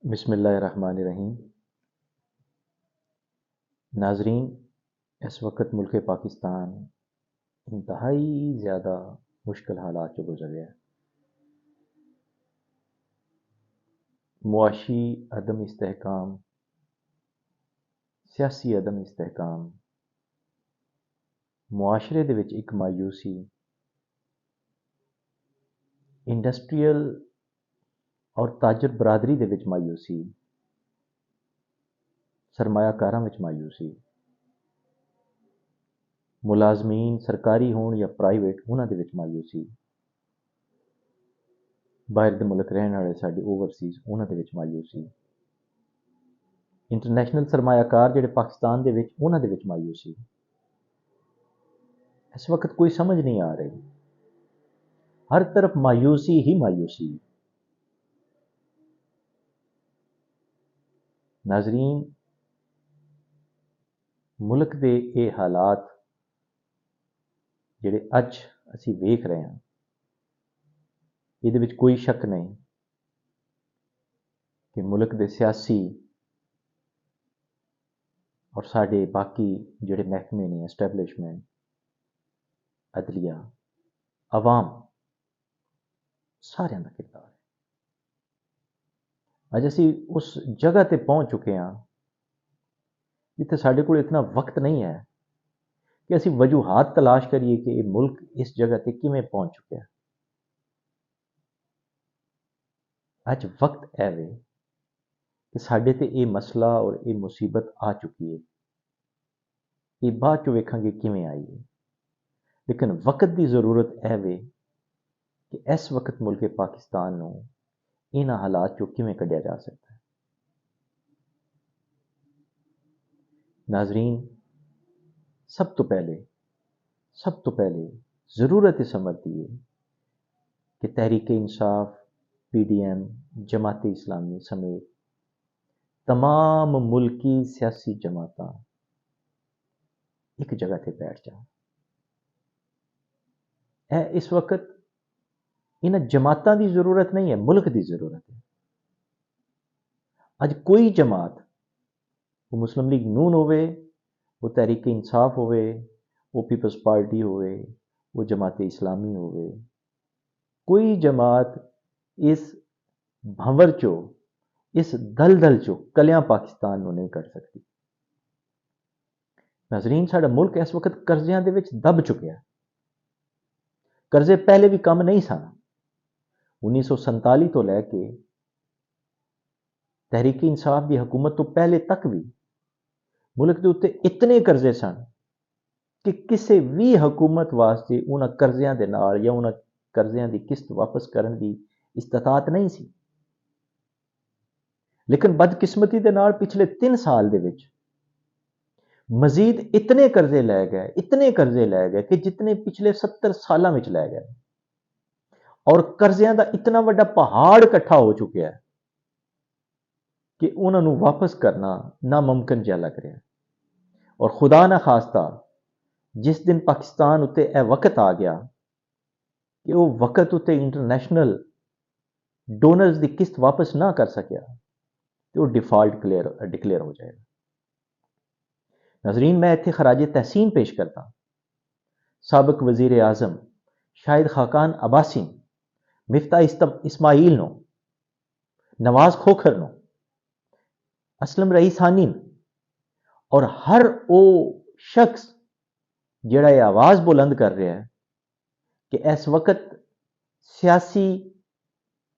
बिस्मिल्लाहिर्रहमानिर्रहीम। नाजरीन, इस वक्त मुल्क पाकिस्तान इंतहाई ज़्यादा मुश्किल हालात से गुजर रहा है। मुआशी अदम इस्तेहकाम, सियासी अदम इस्तेहकाम, मुआशरे दे विच एक मायूसी, इंडस्ट्रीयल और ताजर बरादरी दे विच मायूसी, सरमायाकारां विच मायूसी, मुलाजमीन सरकारी होण या प्राइवेट उन्हां दे विच मायूसी, बाहर दे मुल्क रहने वाले साडे ओवरसीज़ उन्हां दे विच मायूसी, इंटरनेशनल सरमायाकार जिहड़े पाकिस्तान दे विच उन्हां दे विच मायूसी। इस वक्त कोई समझ नहीं आ रही, हर तरफ मायूसी ही मायूसी। नाजरीन, मुल्क दे ये हालात जिहड़े अज असीं वेख रहे हैं, इहदे विच कोई शक नहीं कि मुल्क दे सियासी और साडे बाकी जिहड़े महकमे ने, एस्टैबलिशमेंट, अदलिया, अवाम, सारिਆਂ ਦਾ किरदार है। अज असीं उस जगह ते पहुंच चुके हैं जिथे साडे कोल इतना वक्त नहीं है कि असीं वजूहात तलाश करिए कि ये मुल्क इस जगह ते किवें पहुंच चुका है। अज वक्त है वे कि साडे ते ये मसला और ये मुसीबत आ चुकी है। ये बाद चो वेखांगे किवें आई है, लेकिन वक्त की जरूरत है वे कि इस वक्त मुल्क पाकिस्तान नूं इन्हां हालात चो किवें कढ़िया जा सकता है। नाजरीन, सब तो पहले जरूरत इस अमर की है कि तहरीक इंसाफ, PDM, जमात इस्लामी समेत तमाम मुल्की सियासी जमातां एक जगह ते बैठ जाए। इस वक्त इन जमातां की जरूरत नहीं है, मुल्क की जरूरत है। अज कोई जमात, वो मुस्लिम लीग नून होवे, वो तहरीक इंसाफ होवे, वो पीपल्स पार्टी होवे, वो जमात इस्लामी होवे, कोई जमात इस भंवर चो, इस दलदल चो कलियां पाकिस्तान को नहीं कर सकती। नाजरीन, साडा मुल्क इस वक्त कर्जियां दे विच दब चुकिया। कर्जे पहले भी कम नहीं सन। 1947 तो लैके तहरीक इंसाफ की हुकूमत तो पहले तक भी मुल्क के उत्ते इतने कर्जे सन कि किसी भी हुकूमत वास्ते उन्हां कर्जियां दे नाल या उन्हां कर्जियां की किस्त वापस करने की इस्तात नहीं सी। लेकिन बदकिस्मती दे नाल पिछले 3 साल दे विच मजीद इतने कर्जे लै गए कि जितने पिछले 70 सालों में लै गए, और कर्जियां का इतना वड्डा पहाड़ इकट्ठा हो चुका है कि उन्होंने वापस करना नामुमकिन जिहा लग रहा है। और खुदा ना खास्ता जिस दिन पाकिस्तान उत्ते यह वक्त आ गया कि वो वक्त उत्ते इंटरनेशनल डोनर्स की किस्त वापस ना कर सकिया, तो वो डिफॉल्ट डिक्लेयर हो जाएगा। नजरीन, मैं इत्थे खराजे तहसीन पेश करता साबिक वजीर आजम शाहिद खाकान अब्बासी, मिफ्ता इस्माइल नो, नवाज खोखर नो, असलम रईसानी और हर वो शख्स जिहड़ा ये आवाज़ बुलंद कर रहा है कि इस वक्त सियासी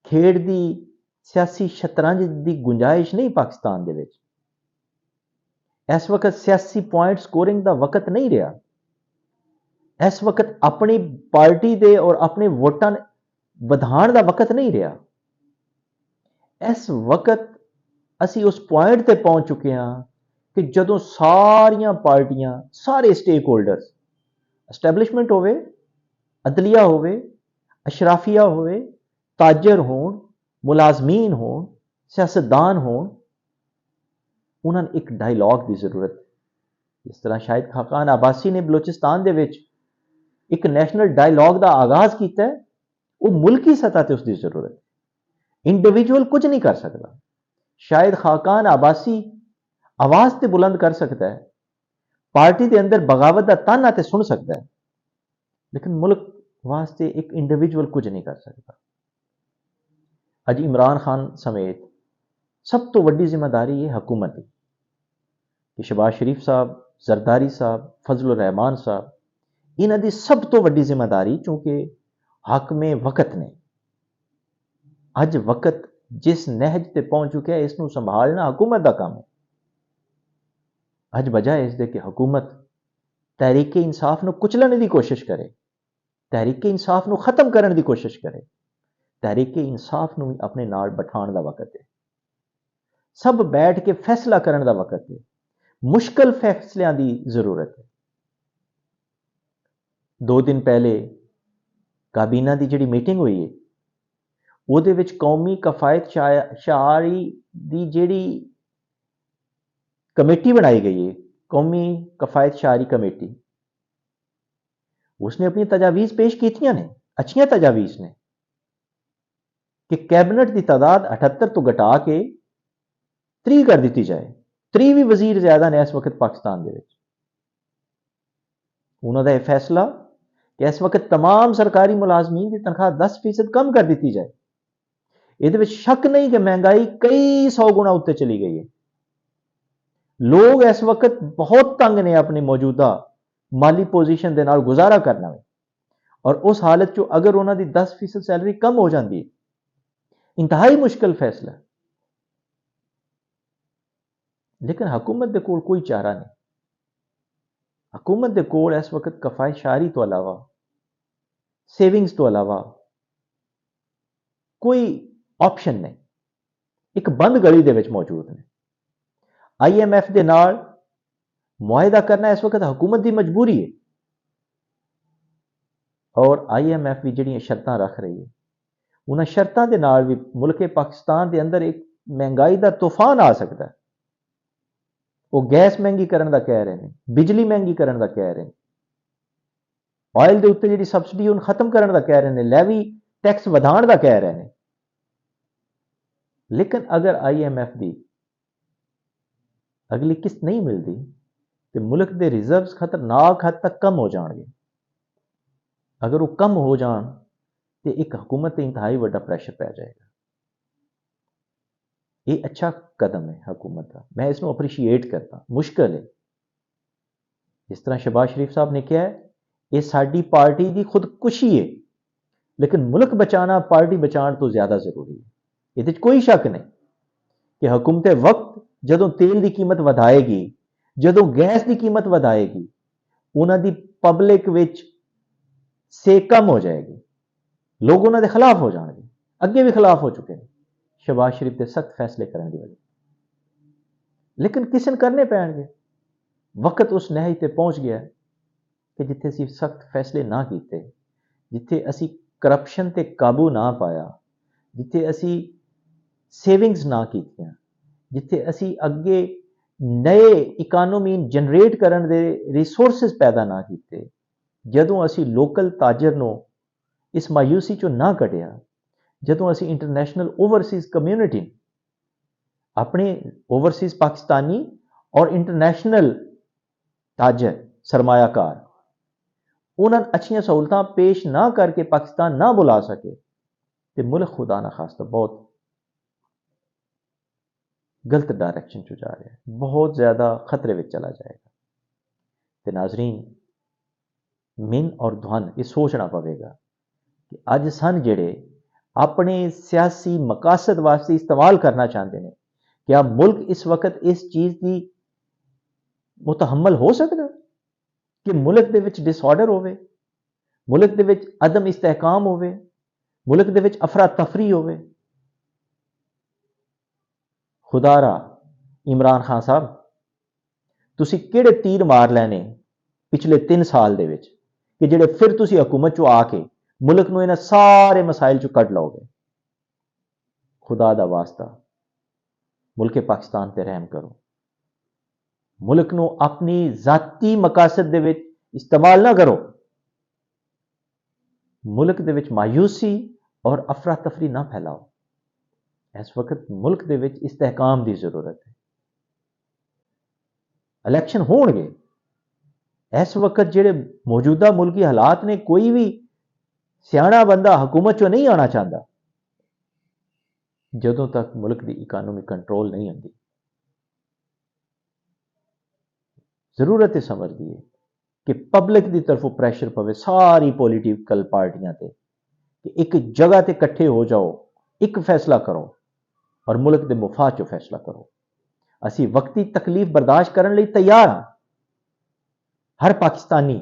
खेड की, सियासी शतरंज की गुंजाइश नहीं पाकिस्तान दे विच। इस वक्त सियासी पॉइंट स्कोरिंग का वक्त नहीं रहा। इस वक्त अपनी पार्टी दे और अपने वोटां वधाण का वक्त नहीं रहा। इस वक्त असी उस पॉइंट ते पहुंच चुके हैं कि जदों सारियां पार्टियां, सारे स्टेक होल्डर्स, एस्टैबलिशमेंट होवे, अदलिया होवे, अशराफिया होवे, ताजर होण, मुलाजमीन होण, सियासतदान होण, उन्होंने एक डायलॉग की जरूरत है। जिस तरह शाहिद खाकान अब्बासी ने बलोचिस्तान दे विच एक नैशनल डायलॉग का आगाज किया है, वो मुल्की सतह पर उसकी जरूरत है। इंडिविजुअल कुछ नहीं कर सकता। शायद खाकान आबासी आवाज ते बुलंद कर सकता है, पार्टी के अंदर बगावत का ताना ते सुन सकता है, लेकिन मुल्क वास्ते एक इंडिविजुअल कुछ नहीं कर सकता। अज इमरान खान समेत सब तो वड्डी जिम्मेदारी है हुकूमत की कि शहबाज शरीफ साहब, जरदारी साहब, फजल रहमान साहब, इन्हां दी सब तो वड्डी जिम्मेदारी, चूंकि हक में वक्त ने अज वक्त जिस नहज ते पहुंच चुका है, इसनूं संभालना हुकूमत का काम है। अज वजह है इसके कि हुकूमत तहरीक इंसाफ नूं कुचलने की कोशिश करे, तहरीक इंसाफ नूं खत्म करने की कोशिश करे, तहरीक इंसाफ नूं अपने नाल बिठाण दा वक्त है। सब बैठ के फैसला करने का वक्त है, मुश्किल फैसलों की जरूरत है। 2 दिन पहले काबीना की जिहड़ी मीटिंग हुई है, ਉਹਦੇ ਵਿੱਚ कौमी कफायत शारी की जिहड़ी कमेटी बनाई गई है, कौमी कफायत शारी कमेटी, उसने अपनी तजावीज़ पेश कीतियां ने, अच्छियां तजावीज़ ने कि कैबिनेट की तादाद 78 तो घटा के 30 कर दी जाए। 30 भी वजीर ज्यादा ने इस वक्त पाकिस्तान के। उन्होंने यह फैसला कि इस वक्त तमाम सरकारी मुलाजमीन की तनख्वाह 10% कम कर दी जाए। ये शक नहीं कि महंगाई कई 100 गुना उत्ते चली गई है। लोग इस वक्त बहुत तंग ने अपनी मौजूदा माली पोजीशन के नाल गुजारा करना है, और उस हालत चो अगर उन्होंने 10% सैलरी कम हो जाती है, इंतहाई मुश्किल फैसला। लेकिन हुकूमत के कोल कोई चारा नहीं। हुकूमत के कोल इस वक्त कफायत शारी तो अलावा, सेविंग्स तो अलावा कोई ऑप्शन नहीं। एक बंद गली दे विच मौजूद ने। IMF के नाल मुआहिदा करना इस वक्त हुकूमत की मजबूरी है, और IMF भी जिहड़ियां शर्तां रख रही है, उन्हां शर्तां दे नाल भी मुल्क पाकिस्तान के अंदर एक महंगाई का तूफान आ सकता है। वो गैस महंगी करने का कह रहे हैं, बिजली महंगी करने का कह रहे हैं, ऑयल के उत्ते जिहड़ी सबसिडी उन खत्म करने का कह रहे हैं, लैवी टैक्स वधाण का कह रहे हैं। लेकिन अगर IMF की अगली किस्त नहीं मिलती तो मुल्क के रिजर्व्स खतरनाक हद तक कम हो जाएंगे। अगर वो कम हो जान तो एक हुकूमत इंतहाई बड़ा प्रेशर पै जाएगा। ये अच्छा कदम है हुकूमत का, मैं इसको अप्रीशिएट करता। मुश्किल है, जिस तरह शहबाज शरीफ साहब ने कहा है, ये साडी पार्टी की खुदकुशी है, लेकिन मुल्क बचाना पार्टी बचाने तो ज्यादा जरूरी है। ये कोई शक नहीं कि हुकूमत वक्त जदों तेल की कीमत वधाएगी, जदों गैस की कीमत वधाएगी, उन्होंने पब्लिक विच से कम हो जाएगी, लोग उन्होंने खिलाफ हो जाएंगे, अगे भी खिलाफ हो चुके हैं शहबाज शरीफ के सख्त फैसले करने की वजह। लेकिन किसी ने करने पैणगे। वक्त उस नहज ते पहुंच गया कि जिथे असीं सख्त फैसले ना किए, जिथे असीं करप्शन ते काबू ना पाया, जिथे असीं सेविंग्स ना कीतियां, जिथे असीं अगे नए इकानोमी जनरेट करने दे रिसोर्सिस पैदा ना किए, जदों असीं लोकल ताजर नूं इस मायूसी चों ना कढ़िया, जदों असीं इंटरनेशनल ओवरसीज कम्यूनिटी, अपने ओवरसीज पाकिस्तानी और इंटरनेशनल ताजर सरमायाकार, उन्होंने अच्छी सहूलतां पेश ना करके पाकिस्तान ना बुला सके, तो मुल्क खुदा ना खास्ता बहुत गलत डायरेक्शन चो जा रहा है, बहुत ज़्यादा खतरे में चला जाएगा। तो नाजरीन, मिन और ध्वन ये सोचना पवेगा कि अज सन जेड़े अपने सियासी मकासद वास्ते इस्तेमाल करना चाहते हैं, क्या मुल्क इस वक्त इस चीज़ की मुतहम्मल हो सकता कि मुल्क दे विच डिसऑर्डर होवे, मुल्क दे विच अदम इस्तेहकाम होवे, मुल्क दे विच अफरा तफरी होवे। खुदारा इमरान खान साहब, तुसी किहड़े तीर मार लैने पिछले 3 साल दे विच कि जिहड़े फिर तुसी हुकूमत चो आके मुल्क नूं इन्हां सारे मसाइल चो कढ लओगे। खुदा दा वास्ता मुल्क पाकिस्तान ते रहम करो। मुल्क नूं अपनी जाती मकासद दे विच इस्तेमाल ना करो। मुल्क दे विच मायूसी और अफरा तफरी ना फैलाओ। इस वक्त मुल्क दे विच इस्तेहकाम की जरूरत है। इलैक्शन होणगे, इस वक्त जेडे मौजूदा मुल्की हालात ने, कोई भी सियाणा बंदा हुकूमत चो नहीं आना चाहता जदों तक मुल्क की इकानमी कंट्रोल नहीं होती। जरूरत है समझ दी है कि पब्लिक की तरफों प्रैशर पवे सारी पॉलिटिकल पार्टियां ते कि एक जगह ते इकट्ठे हो जाओ, एक फैसला करो और मुल्क के मुफाद चो फैसला करो। असी वक्ती तकलीफ बर्दाश्त करने लिए तैयार हाँ। हर पाकिस्तानी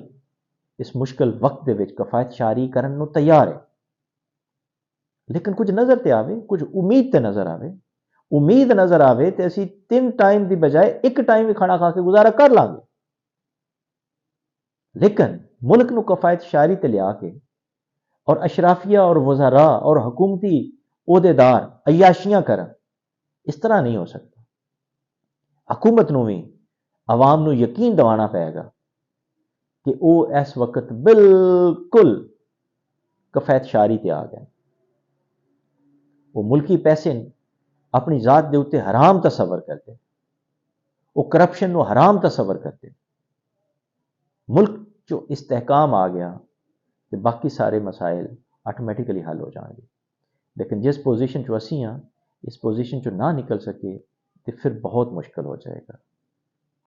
इस मुश्किल वक्त के विच कफायत शारी करने को तैयार है, लेकिन कुछ नज़र ते आवे, कुछ उम्मीद ते नज़र आवे। उम्मीद नज़र आवे तो असी 3 टाइम की बजाय एक टाइम ही खाना खा के गुजारा कर लांगे, लेकिन मुल्क को कफायत शारी ते लिया के और अशराफिया और वज़ारा और हुकूमती ओहदेदार अयाशियां करन, इस तरह नहीं हो सकता। हुकूमत को भी आवाम को यकीन दिवाना पेगा कि वह इस वक्त बिल्कुल कफायत शारी ते आ गए। वो मुल्की पैसे अपनी जात के उत्ते हराम तस्वर करते, वो करप्शन को हराम तस्वर करते। मुल्क जो इस्तेहकाम आ गया तो बाकी सारे मसाइल ऑटोमैटिकली हल हो जाएंगे। लेकिन जिस पोजीशन चो असी हाँ, इस पोजीशन चो ना निकल सके तो फिर बहुत मुश्किल हो जाएगा।